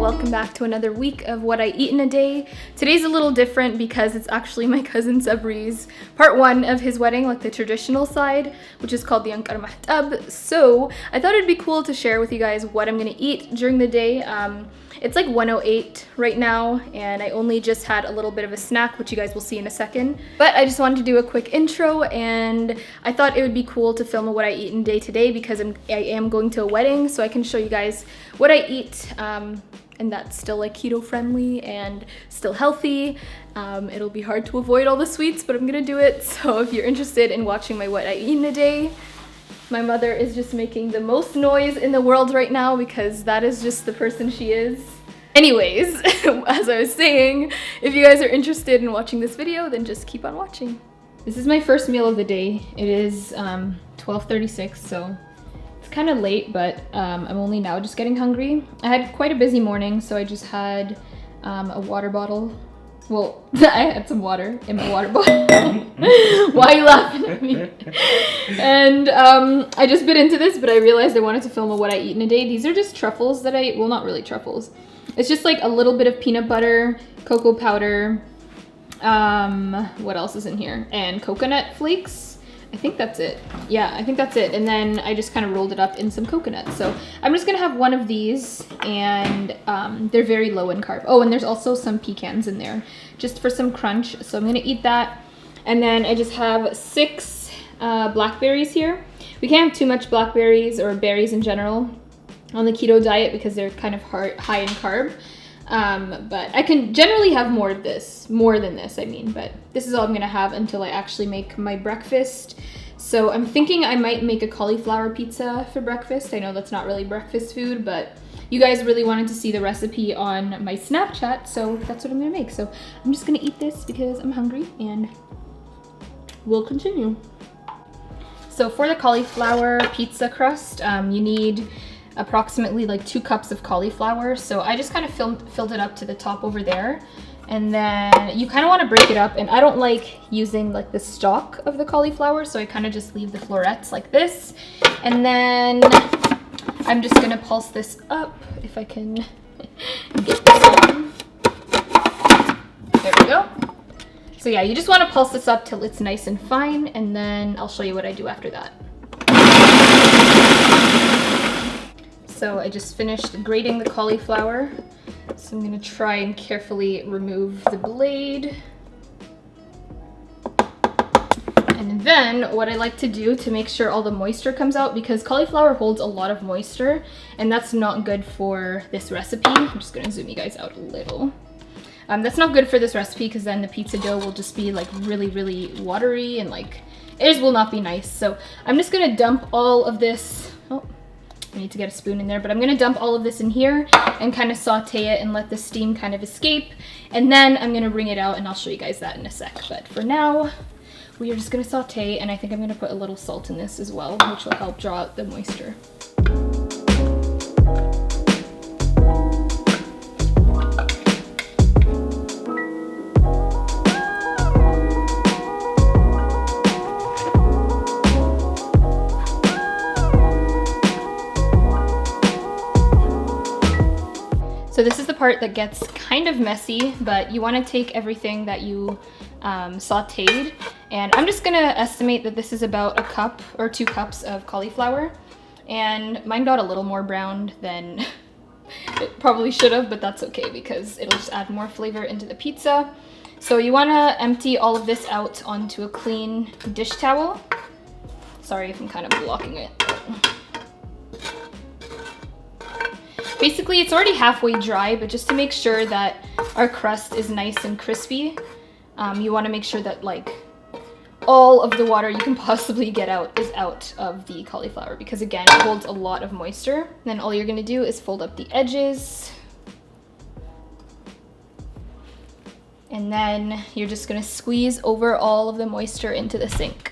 Welcome back to another week of what I eat in a day. Today's a little different because it's actually my cousin Sabri's part one of his wedding, like the traditional side, which is called the Mahtab. So I thought it'd be cool to share with you guys what I'm gonna eat during the day. It's like 1:08 right now, and I only just had a little bit of a snack, which you guys will see in a second. But I just wanted to do a quick intro, and I thought it would be cool to film what I eat in a day today because I am going to a wedding, so I can show you guys what I eat. And that's still like keto friendly and still healthy. It'll be hard to avoid all the sweets, but I'm gonna do it. So if you're interested in watching my what I eat in a day, my mother is just making the most noise in the world right now because that is just the person she is. Anyways, as I was saying, if you guys are interested in watching this video, then just keep on watching. This is my first meal of the day. It is 12:36, so kind of late, but I'm only now just getting hungry. I had quite a busy morning, so I just had a water bottle. Well, I had some water in my water bottle. Why are you laughing at me? And I just bit into this, but I realized I wanted to film a what I eat in a day. These are just truffles that well, not really truffles. It's just like a little bit of peanut butter, cocoa powder, what else is in here? And coconut flakes. I think that's it. Yeah, I think that's it. And then I just kind of rolled it up in some coconut. So I'm just gonna have one of these, and they're very low in carb. Oh, and there's also some pecans in there just for some crunch. So I'm gonna eat that. And then I just have 6 blackberries here. We can't have too much blackberries or berries in general on the keto diet because they're kind of high in carb. But I can generally have more than this, I mean, but this is all I'm gonna have until I actually make my breakfast. So I'm thinking I might make a cauliflower pizza for breakfast. I know that's not really breakfast food, but you guys really wanted to see the recipe on my Snapchat, so that's what I'm gonna make. So I'm just gonna eat this because I'm hungry, and we'll continue. So for the cauliflower pizza crust, you need approximately like 2 cups of cauliflower. So I just kind of filled it up to the top over there, and then you kind of want to break it up, and I don't like using like the stalk of the cauliflower, so I kind of just leave the florets like this. And then I'm just gonna pulse this up if I can get this on. There we go. So yeah, you just want to pulse this up till it's nice and fine, and then I'll show you what I do after that. So I just finished grating the cauliflower. So I'm gonna try and carefully remove the blade. And then what I like to do to make sure all the moisture comes out, because cauliflower holds a lot of moisture and that's not good for this recipe. I'm just gonna zoom you guys out a little. That's not good for this recipe because then the pizza dough will just be like really, really watery, and like it just will not be nice. So I'm just gonna dump all of this. Oh, I need to get a spoon in there, but I'm gonna dump all of this in here and kind of saute it and let the steam kind of escape. And then I'm gonna bring it out and I'll show you guys that in a sec. But for now, we are just gonna saute, and I think I'm gonna put a little salt in this as well, which will help draw out the moisture. So this is the part that gets kind of messy, but you want to take everything that you sauteed, and I'm just gonna estimate that this is about 1 cup or 2 cups of cauliflower, and mine got a little more browned than it probably should have, but that's okay because it'll just add more flavor into the pizza. So you want to empty all of this out onto a clean dish towel. Sorry if I'm kind of blocking it. Basically, it's already halfway dry, but just to make sure that our crust is nice and crispy, you want to make sure that like all of the water you can possibly get out is out of the cauliflower, because again, it holds a lot of moisture. Then all you're going to do is fold up the edges, and then you're just going to squeeze over all of the moisture into the sink.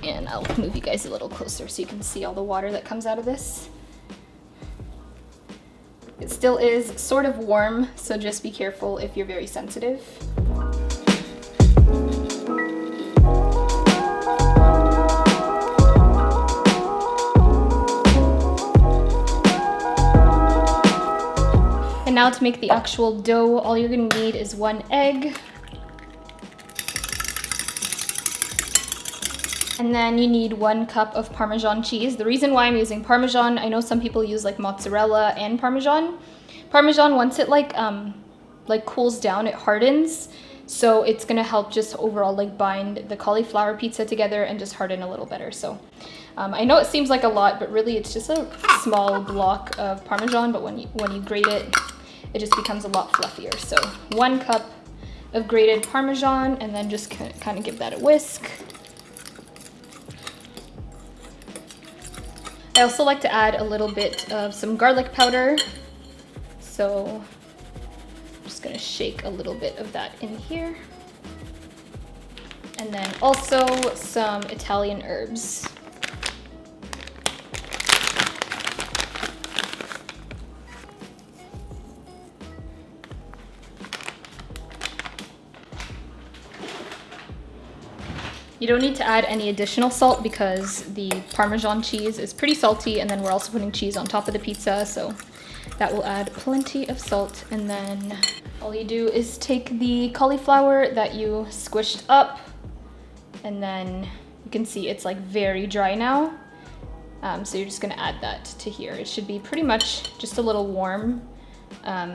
And I'll move you guys a little closer so you can see all the water that comes out of this. It still is sort of warm, so just be careful if you're very sensitive. now to make the actual dough, all you're gonna need is 1 egg. And then you need 1 cup of Parmesan cheese. The reason why I'm using Parmesan, I know some people use like mozzarella and Parmesan. Parmesan, once it like cools down, it hardens. So it's gonna help just overall like bind the cauliflower pizza together and just harden a little better. So I know it seems like a lot, but really it's just a small block of Parmesan, but when you grate it, it just becomes a lot fluffier. So 1 cup of grated Parmesan, and then just kind of give that a whisk. I also like to add a little bit of some garlic powder. So I'm just gonna shake a little bit of that in here. And then also some Italian herbs. You don't need to add any additional salt because the Parmesan cheese is pretty salty, and then we're also putting cheese on top of the pizza, so that will add plenty of salt. And then all you do is take the cauliflower that you squished up, and then you can see it's like very dry now. So you're just gonna add that to here. It should be pretty much just a little warm,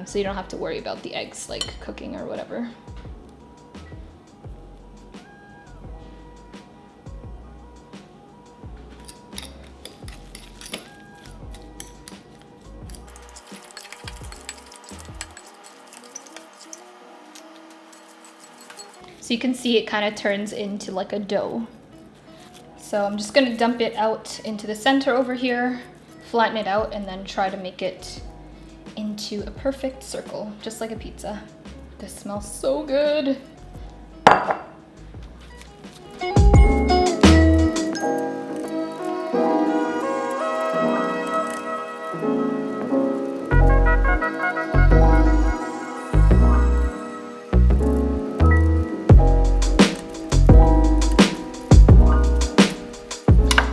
so you don't have to worry about the eggs like cooking or whatever. So you can see it kind of turns into like a dough. So I'm just gonna dump it out into the center over here, flatten it out, and then try to make it into a perfect circle, just like a pizza. This smells so good.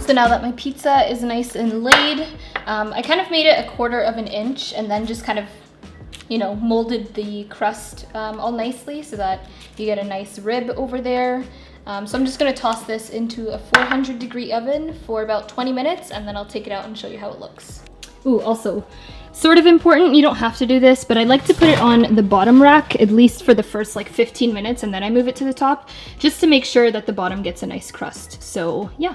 So now that my pizza is nice and laid, I kind of made it 1/4 of an inch and then just kind of, you know, molded the crust all nicely so that you get a nice rib over there. So I'm just gonna toss this into a 400-degree oven for about 20 minutes, and then I'll take it out and show you how it looks. Ooh, also, sort of important, you don't have to do this, but I like to put it on the bottom rack, at least for the first like 15 minutes, and then I move it to the top, just to make sure that the bottom gets a nice crust. So yeah.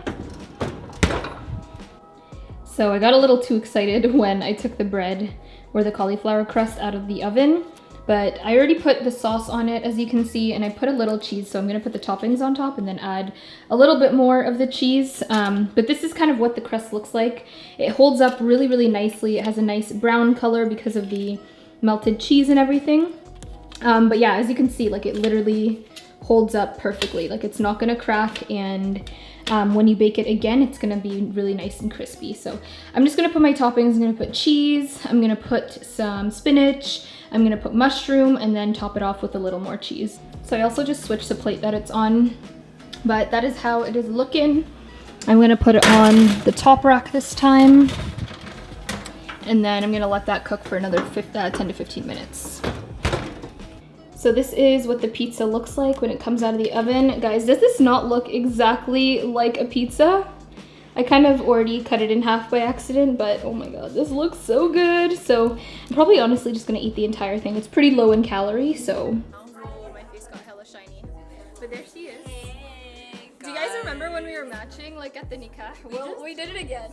So I got a little too excited when I took the bread or the cauliflower crust out of the oven, but I already put the sauce on it, as you can see, and I put a little cheese, so I'm gonna put the toppings on top and then add a little bit more of the cheese. But this is kind of what the crust looks like. It holds up really, really nicely. It has a nice brown color because of the melted cheese and everything. But yeah, as you can see, like it literally holds up perfectly. Like it's not gonna crack, and when you bake it again, it's gonna be really nice and crispy. So I'm just gonna put my toppings. I'm gonna put cheese, I'm gonna put some spinach, I'm gonna put mushroom, and then top it off with a little more cheese. So I also just switched the plate that it's on, but that is how it is looking. I'm gonna put it on the top rack this time, and then I'm gonna let that cook for another 10 to 15 minutes. So this is what the pizza looks like when it comes out of the oven. Guys, does this not look exactly like a pizza? I kind of already cut it in half by accident, but oh my god, this looks so good. So I'm probably honestly just gonna eat the entire thing. It's pretty low in calories, so. Oh, my face got hella shiny. But there she is. Hey, do you guys remember when we were matching like at the nikah? Well, we did it again.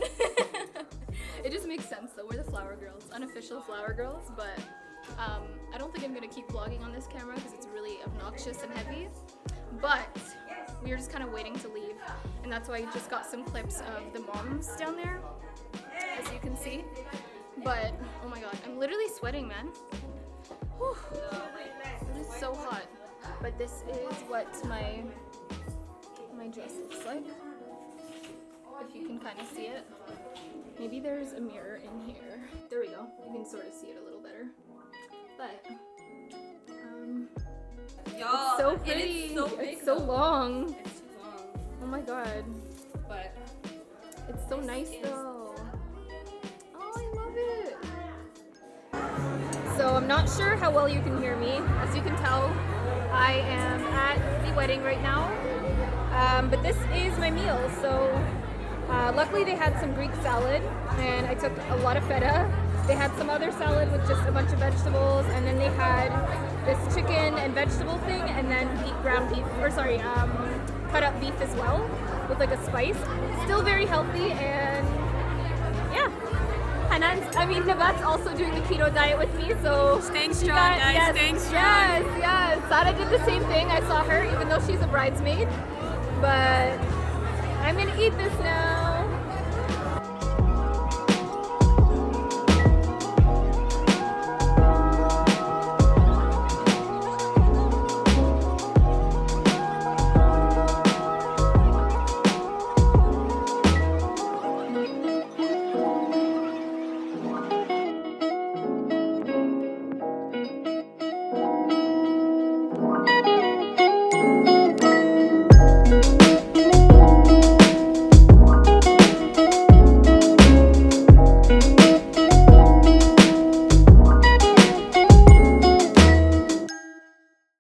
It just makes sense though. We're the flower girls, unofficial flower girls, but I don't think I'm gonna keep vlogging on this camera because it's really obnoxious and heavy, but we were just kind of waiting to leave, and that's why I just got some clips of the moms down there, as you can see. But oh my god, I'm literally sweating, man. Whew. It is so hot. But this is what my dress looks like, if you can kind of see it. Maybe there's a mirror in here. There we go. You can sort of see it a little better. But it's so pretty. It's so long. It's too long. Oh my god. But it's so nice though. Oh, I love it. So I'm not sure how well you can hear me. As you can tell, I am at the wedding right now. But this is my meal. So luckily they had some Greek salad and I took a lot of feta. They had some other salad with just a bunch of vegetables, and then they had this chicken and vegetable thing, and then ground beef, or sorry, cut up beef as well with like a spice. Still very healthy, and yeah. Nabat's also doing the keto diet with me, so staying strong, guys. Yes, staying strong. Yes. Sada did the same thing. I saw her, even though she's a bridesmaid. But I'm gonna eat this now.